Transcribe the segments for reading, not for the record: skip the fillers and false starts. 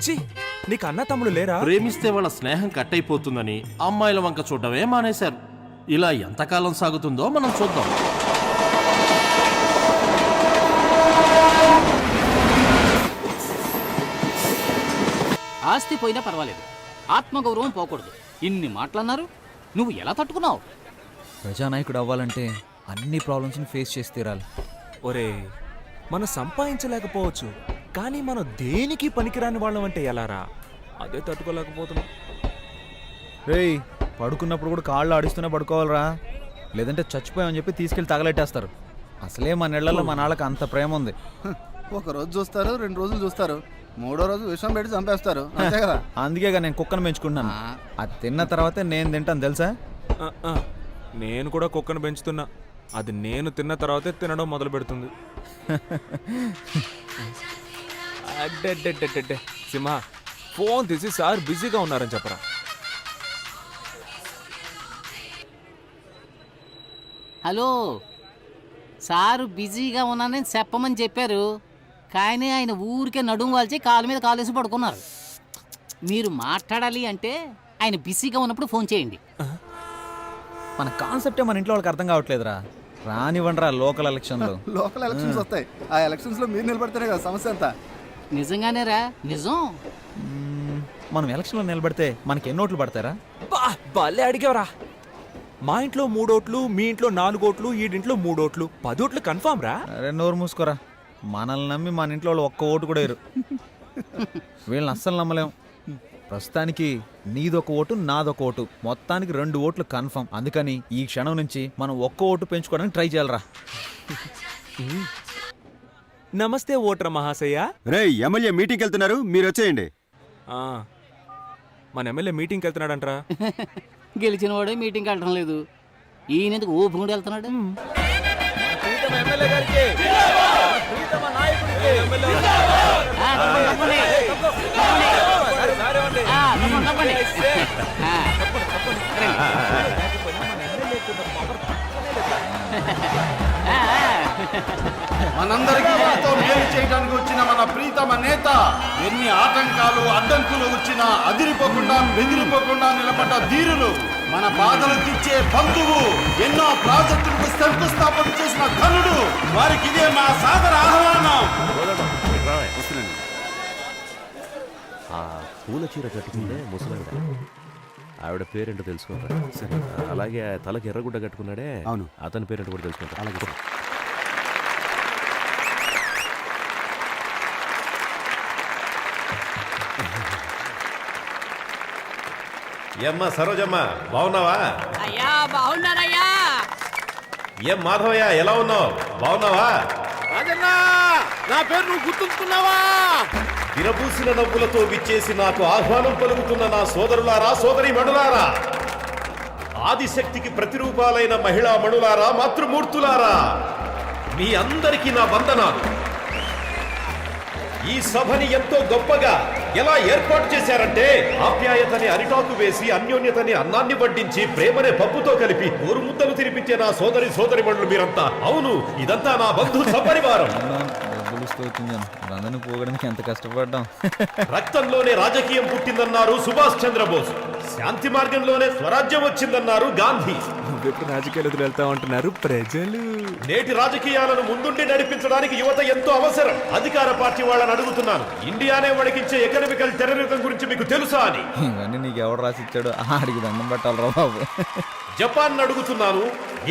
ఛీ, నీకు అన్న తమ్ముడు లేరా? ప్రేమిస్తే వాళ్ళ స్నేహం కట్ అయిపోతుందని అమ్మాయిల వంక చూడడమే మానేశారు. ఇలా ఎంతకాలం సాగుతుందో మనం చూద్దాం. ఆస్తి పోయినా పర్వాలేదు, ఆత్మగౌరవం పోకూడదు. ఇన్ని మాటలన్నారు, నువ్వు ఎలా తట్టుకున్నావు? ప్రజానాయకుడు అవ్వాలంటే అన్ని ప్రాబ్లమ్స్ని ఫేస్ చేసి తీరాలి. ఒరే, మనం సంపాదించలేకపోవచ్చు, కానీ మనం దేనికి పనికిరాని వాళ్ళం అంటే ఎలారా? అదే తట్టుకోలేకపోతున్నాం. రేయ్, పడుకున్నప్పుడు కూడా కాళ్ళు ఆడిస్తూనే పడుకోవాలరా, లేదంటే చచ్చిపోయామని చెప్పి తీసుకెళ్ళి తగలెట్టేస్తారు. అసలే మన ఇళ్లలో మన వాళ్ళకి అంత ప్రేమ ఉంది. ఒక రోజు చూస్తారు, 2 రోజులు చూస్తారు, 3వ రోజు విషం పెట్టి చంపేస్తారు, అంతే కదా. అందుకేగా నేను కుక్కను పెంచుకుంటున్నాను. అది తిన్న తర్వాతే నేను తింటాను తెలుసా. నేను కూడా కుక్కను పెంచుతున్నా, అది నేను తిన్న తర్వాతే తినడం మొదలు పెడుతుంది. అడ్డెడ్డెడ్డెడ్డెడ్డే సింహ, ఫోన్ తీసి సార్ బిజీగా ఉన్నారని చెప్పరా. హలో సారు, బిజీగా ఉన్నానని చెప్పమని చెప్పారు, కానీ ఆయన ఊరికే నడుము వాల్చి కాలు మీద కాలేసి పడుకున్నారు. మీరు మాట్లాడాలి అంటే ఆయన బిజీగా ఉన్నప్పుడు ఫోన్ చేయండి. మన కాన్సెప్టే మన ఇంట్లో వాళ్ళకి అర్థం కావట్లేదురా. రానివ్వండిరా లోకల్ ఎలక్షన్లు. లోకల్ ఎలక్షన్స్ వస్తాయి, ఆ ఎలక్షన్స్ లో మీరు నిలబడితేనే కదా సమస్య అంతా. నిజంగానేరా, నిజం. మనం ఎలక్షన్లో నిలబడితే మనకి ఎన్ని ఓట్లు పడతారా? భలే అడిగావరా. మా ఇంట్లో 3 ఓట్లు, మీ ఇంట్లో 4 ఓట్లు, ఈడింట్లో 3 ఓట్లు, 10 ఓట్లు కన్ఫామ్ రా. అరే నోరు మూసుకోరా, మనల్ని నమ్మి మన ఇంట్లో వాళ్ళు ఒక్క ఓటు కూడా వేరు. వీళ్ళని అస్సలు నమ్మలేం. ప్రస్తుతానికి నీదొక ఓటు, నాదొక ఓటు, మొత్తానికి 2 ఓట్లు కన్ఫర్మ్. అందుకని ఈ క్షణం నుంచి మనం ఒక్క ఓటు పెంచుకోవడానికి ట్రై చేయాలరా. నమస్తే ఓటర్ మహాశయ. రే, ఎమ్మెల్యే మీటింగ్కి వెళ్తున్నారు, మీరు వచ్చేయండి. మన ఎమ్మెల్యే మీటింగ్కి వెళ్తున్నాడంట్రా. గెలిచిన వాడే మీటింగ్కి వెళ్ళడం లేదు, ఈయనెందుకు ఊపుకుంటూ వెళ్తున్నాడు. మనందరికీ ఎంతో మేలు చేయడానికి వచ్చిన మన ప్రీతమ నేత ఎన్ని ఆటంకాలు అడ్డంకులు వచ్చినా అదిరిపోకుండా బెదిరిపోకుండా నిలబడ్డ ధీరులు, మన బాధలు తీర్చే బంధువు, ఎన్నో ప్రాజెక్టులకు శంకుస్థాపన చేసిన ధనుడు, వారికి ఇదే మా సాదర ఆహ్వానం. ఆ పూల చీర కట్టుకుంటే ముసలావిడ, ఆవిడ పేరేంటో తెలుసుకుంటా. సరే, అలాగే తలకి ఎర్రగుడ్డ కట్టుకున్నాడే, అవును, అతని పేరేంటో కూడా తెలుసుకుంటా. అలాగే ఏమ్మా సరోజమ్మ, బాగున్నావా? అయ్యా బాగున్నానయ్యా. ఏం మాధవయ్య, ఎలా ఉన్నావు? బాగున్నావా? రాజన్నా, నా పేరు నువ్వు గుర్తుంచుకున్నావా? విరబూసిన నవ్వులతో విచ్చేసి నాకు ఆహ్వానం పలుకుతున్న నా సోదరులారా, సోదరి మణులారా, ఆదిశక్తికి ప్రతిరూపాలైన మహిళా మణులారా, మాతృమూర్తులారా, మీ అందరికీ నా వందనాలు. ఈ సభని ఎంతో గొప్పగా ఎలా ఏర్పాటు చేశారంటే, ఆప్యాయతని అరిటాకు వేసి, అన్యోన్యతని అన్నాన్ని వడ్డించి, ప్రేమనే పప్పుతో కలిపి ఊరు ముద్దలు తినిపించే నా సోదరి సోదరి మణులు మీరంతా. అవును, ఇదంతా నా బంధు సపరివారం. అందరిని పోగడానికి ఎంత కష్టపడ్డాం. రక్తంలోనే రాజకీయం పుట్టిందన్నారు సుభాష్ చంద్రబోస్, శాంతి మార్గంలోనే స్వరాజ్యం వచ్చిందన్నారు గాంధీ. నువ్వెప్పుడు రాజకీయాలకు వెళ్తా ఉంటున్నారు ప్రజలు. నేటి రాజకీయాలను ముందుండి నడిపించడానికి యువత ఎంతో అవసరం. అధికార పార్టీ వాళ్ళని అడుగుతున్నాను, ఇండియానే వణికించే ఎకనామికల్ టెర్రరిజం గురించి మీకు తెలుసా అని. ఇవన్నీ నీకు ఎవరు రాసిచ్చాడు? ఆడికి దండం పెట్టాలరా బాబు. జపాన్ అడుగుతున్నాను,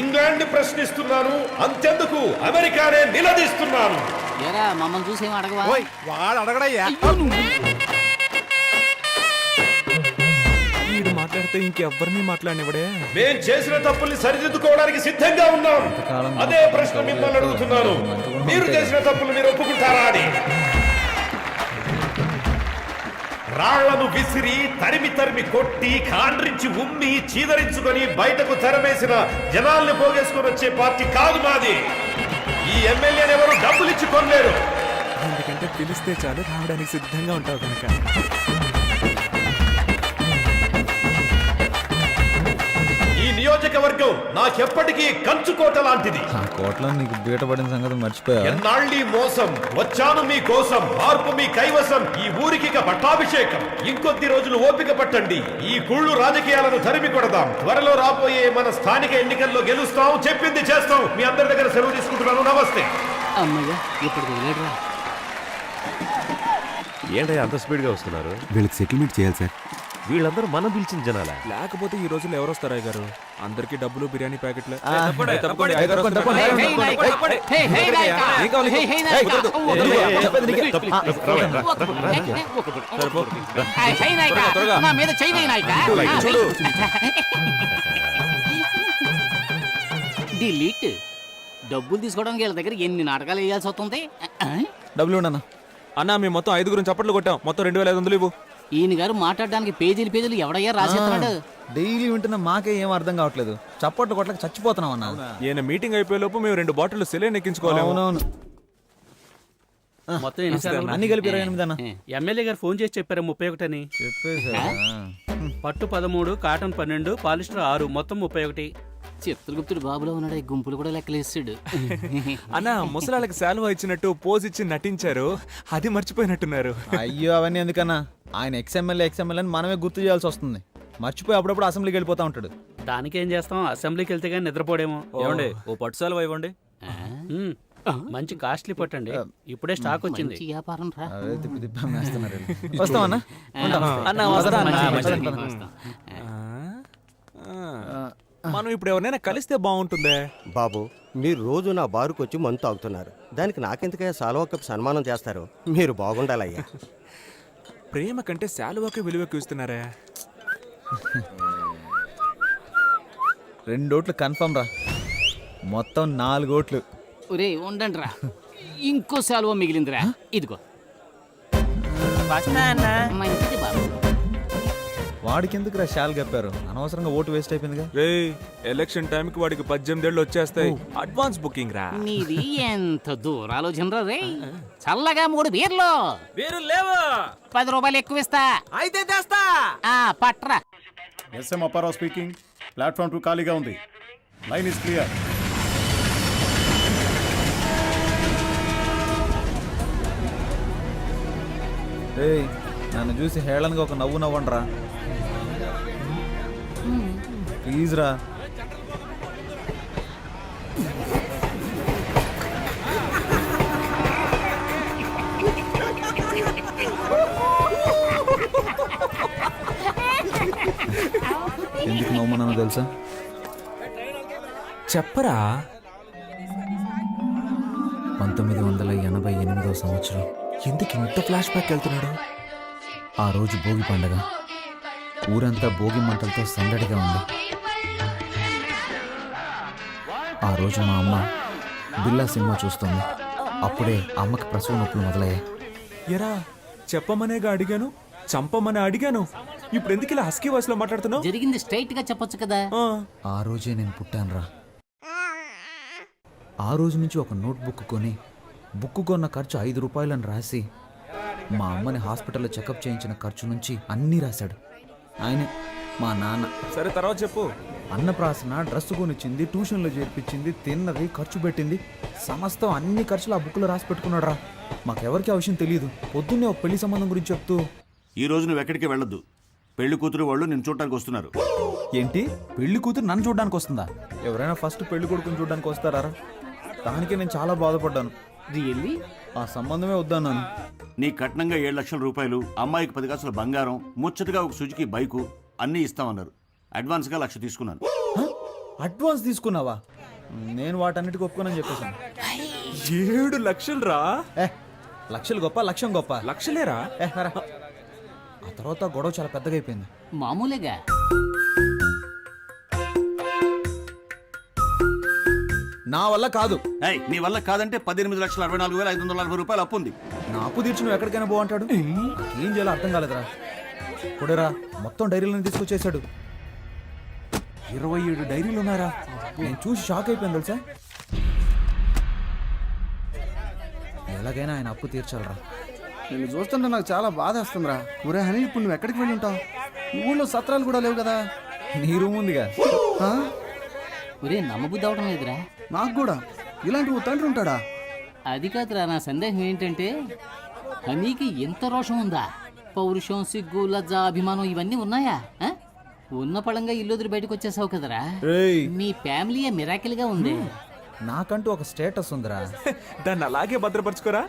ఇంగ్లాండ్ ప్రశ్నిస్తున్నాను, అంతెందుకు అమెరికానే నిలదీస్తున్నాను. ఏరా, మమ్మల్ని చూసి ఏం అడగవా? వాడు అడగడయ్యా. వీడు మాట్లాడితే ఇంకెవ్వరిని మాట్లాడినవడే. మేం చేసిన తప్పుల్ని సరిదిద్దుకోవడానికి సిద్ధంగా ఉన్నాం. అదే ప్రశ్న మిమ్మల్ని అడుగుతున్నాను, మీరు చేసిన తప్పులు మీరు ఒప్పుకుంటారా అని. రాళ్లను విసిరి, తరిమి తరిమి కొట్టి, కాండ్రించి ఉమ్మి, చీదరించుకొని బయటకు తెరమేసిన జనాల్ని పోగేసుకొని వచ్చే పార్టీ కాదు మాది. ఈ ఎమ్మెల్యేని ఎవరు డబ్బులు ఇచ్చి కొనలేరు. ఎందుకంటే పిలిస్తే చాలు రావడానికి సిద్ధంగా ఉంటావు కనుక. ఈ నియోజకవర్గం నాకెప్పటికీ కంచుకోట లాంటిది. ఆ కోట్లో నీకు బీటపడిన సంగతి మర్చిపోయా. ఎన్నాళ్ళీ మోసం, వచ్చాను మీ కోసం, మార్పు మీ కైవసం, ఈ ఊరికి ఇక పట్టాభిషేకం. ఇంకొద్ది రోజులు ఓపిక పట్టండి, ఈ కుళ్ళు రాజకీయాలను తరిమి కొడదాం. త్వరలో రాబోయే మన స్థానిక ఎన్నికల్లో గెలుస్తాం, చెప్పింది చేస్తాం. మీ అందరి దగ్గర సెలవు తీసుకుంటున్నాను. నమస్తే. అమ్మయ్య ఇప్పుడు వదిలేడురా. ఏంటయ్యా అంత స్పీడ్గా వస్తున్నారు? వీళ్ళకి సెటిల్మెంట్ చేయాలి సార్. వీళ్ళందరూ మనం పిలిచిన జనాలా? లేకపోతే ఈ రోజుల్లో ఎవరు వస్తారా గారు? అందరికి డబ్బులు బిర్యానీ ప్యాకెట్లు. హే, హే నాయకా! హే, హే నాయకా! హే నాయకా! నా మీద చెయ్యి వేయి నాయకా! డిలీట్. డబ్బులు తీసుకోవడానికి వీళ్ళ దగ్గర ఎన్ని నాటకాలు వేయాల్సి వస్తుంది. డబ్బులు ఉండన్నా. అన్న మేము మొత్తం 5 చప్పట్లు కొట్టాం. మొత్తం 2500 ఇవ్వు. ఈయన గారు మాట్లాడడానికి పేజీలు ఎవడయ్యా రాసేస్తున్నాడు? డైలీ వింటున్న మాకే ఏం అర్థం కావట్లేదు. చప్పట్లు కొట్లకి చచ్చిపోతున్నాం అన్న. ఈయన మీటింగ్ అయిపోయే లోపు మేము 2 బాటిల్ సెలైన్ ఎక్కించుకోవాలి. అవునవును. మొత్తం ఎన్నిసార్లు అన్ని కలిపి 28 అన్న. ఎమ్మెల్యే గారు ఫోన్ చేసి చెప్పారు 31 అని. చెప్పేసా? పట్టు 13, కాటన్ 12, పాలిస్టర్ 6, మొత్తం 31. చిత్రగుప్తుడు బాబులో ఉన్నాడు. ఈ గుంపులు కూడా లెక్కలేసాడు. అన్న ముసలాళ్ళకి శాలువా ఇచ్చినట్టు పోజ్ ఇచ్చి నటించారు, అది మర్చిపోయినట్టున్నారు. అయ్యో అవన్నీ ఎందుకన్నా, ఆయన ఎక్స్ఎమ్మెల్యే అని మనమే గుర్తు చేయాల్సి వస్తుంది. మర్చిపోయి అప్పుడప్పుడు అసెంబ్లీకి వెళ్ళిపోతా ఉంటాడు. దానికేం చేస్తాం, అసెంబ్లీకి వెళ్తే కానీ నిద్రపోడేమో. ఏమండి ఓ పట్టు శాలువా ఇవ్వండి. మంచి కాస్ట్లీ పట్టండి, ఇప్పుడే స్టాక్ వచ్చింది. మంచి వ్యాపారం రా. అవే తిప్పి తిప్పి అమ్మేస్తున్నారు. వస్తామన్నా. మనం ఇప్పుడు ఎవరినైనా కలిస్తే బాగుంటుందే. బాబు, మీరు రోజు నా బారుకు వచ్చి మందు తాగుతున్నారు. దానికి నాకెందుకయ్యా సాల్వా కప్ సన్మానం చేస్తారు? మీరు బాగుండాలయ్యా. ప్రేమ కంటే శాలువాకే విలువ ఎక్కువ ఇస్తున్నారే. 2 ఓట్లు కన్ఫర్మ్ రా. మొత్తం 4 ఓట్లు. ఒరే ఉండండి రా, ఇంకో శాలువా మిగిలిందిరా. ఇదిగో. మంచిది బాబు. వాడికి ఎందుకు రా షాల్ కప్పారు? అనవసరంగా ఓటు వేస్ట్ అయిపోయిందిగా. ఎలక్షన్ టైంకి వాడికి 18 ఏళ్ళు వచ్చేస్తాయి. అడ్వాన్స్ బుకింగ్ రా. నీది ఎంత దూరాలోచన రే. చల్లగా 3 బీర్లు. బీర్లు లేవా? 10 రూపాయలు ఎక్కువ ఇస్తా. అయితే తెస్తా. పట్రా. S M Apparao speaking. ప్లాట్ఫామ్ 2 ఖాళీగా ఉంది. Line is clear. ఏయ్, నన్ను చూసి హేళనగా ఒక నవ్వు నవ్వండి రా ప్లీజ్ రా. ఎందుకు నవ్వుమన్నానో తెలుసా? చెప్పరా. 1988వ సంవత్సరం. ఎందుకు ఇంత ఫ్లాష్ బ్యాక్ వెళ్తున్నాడు? ఆ రోజు భోగి పండగ. ఊరంతా భోగి మంటలతో సందడిగా ఉంది. ఆ రోజు మా అమ్మ బిల్లా సినిమా చూస్తుంది. అప్పుడే అమ్మకి ప్రసవ నొప్పులు మొదలయ్యాయి. ఎరా చెప్పమనేగా అడిగాను, చంపమని అడిగాను. ఇప్పుడు ఎందుకు ఇలా హస్కీ వాయిస్ లో మాట్లాడుతున్నావు? జరిగింది స్ట్రైట్ గా చెప్పొచ్చు కదా. ఆ రోజే నేను పుట్టానురా. ఆ రోజు నుంచి ఒక నోట్బుక్ కొని బుక్ కొన్న ఖర్చు 5 రూపాయలని రాసి మా అమ్మని హాస్పిటల్లో చెకప్ చేయించిన ఖర్చు నుంచి అన్నీ రాశాడు ఆయనే, మా నాన్న. సరే తర్వాత చెప్పు. అన్నప్రాసన, డ్రెస్ కొనిచ్చింది, ట్యూషన్లో చేర్పించింది, తిన్నది, ఖర్చు పెట్టింది, సమస్తం అన్ని ఖర్చులు ఆ బుక్లో రాసి పెట్టుకున్నాడు రా. మాకెవరికి ఆ విషయం తెలియదు. పొద్దున్నే ఒక పెళ్లి సంబంధం గురించి చెప్తూ, ఈ రోజు నువ్వు ఎక్కడికి వెళ్ళొద్దు, పెళ్లి కూతురు వాళ్ళు నిన్ను చూడటానికి వస్తున్నారు. ఏంటి పెళ్లి కూతురు నన్ను చూడడానికి వస్తుందా? ఎవరైనా ఫస్ట్ పెళ్లి కొడుకుని చూడడానికి వస్తారా? దానికి నేను చాలా బాధపడ్డాను. రియల్లీ? ఆ సంబంధమే వద్దన్నాను. నీ కట్నంగా 7 లక్షల రూపాయలు, అమ్మాయికి 10 కాసుల బంగారం, ముచ్చటగా ఒక సుజుకి బైకు అన్నీ ఇస్తామన్నారు. అడ్వాన్స్గా 1,00,000 తీసుకున్నాను. అడ్వాన్స్ తీసుకున్నావా? నేను వాటన్నిటికి ఒప్పుకోనని చెప్పేసాను. 7 లక్షలు రా. లక్షలు గొప్ప, లక్ష్యం గొప్ప. లక్షలేరా? ఆ తర్వాత గొడవ చాలా పెద్దగా అయిపోయింది. మామూలుగా నా వల్ల కాదు. నీ వల్ల కాదంటే 18,64,540 రూపాయలు అప్పు ఉంది. నా అప్పు తీర్చి నువ్వు ఎక్కడికైనా బాగుంటాడు. ఏం చేయాలో అర్థం కాలేదురా. ఇప్పుడేరా మొత్తం డైరీలను తీసుకొచ్చేసాడు. 27 డైరీలు ఉన్నారా? నేను చూసి షాక్ అయిపోయాను తెలుసా. ఎలాగైనా ఆయన అప్పు తీర్చాలరా. నేను చూస్తుంటే నాకు చాలా బాధ వస్తుందిరా. ఒరే హనీ, ఇప్పుడు నువ్వు ఎక్కడికి వెళ్ళి ఉంటావు? ఊళ్ళో సత్రాలు కూడా లేవు కదా. నీ రూమ్ ఉందిగా. ఒరే నమ్మబుద్ధి అవడం లేదురా. నాకు కూడా ఇలాంటి ఓ తండ్రి ఉంటాడా? అది కాదురా, నా సందేహం ఏంటంటే హనీకి ఎంత రోషం ఉందా? పౌరుషం, సిగ్గు, లజ్జ, అభిమానం ఇవన్నీ ఉన్నాయా? ఆ? ఉన్న పళంగా ఇల్లు వదిలి బయటకు వచ్చేసావు కదరా. రేయ్, మీ ఫ్యామిలీ మిరాకిల్ గా ఉంది. నాకంటూ ఒక స్టేటస్ ఉందిరా. దాన్ని అలాగే భద్రపరచుకోరా.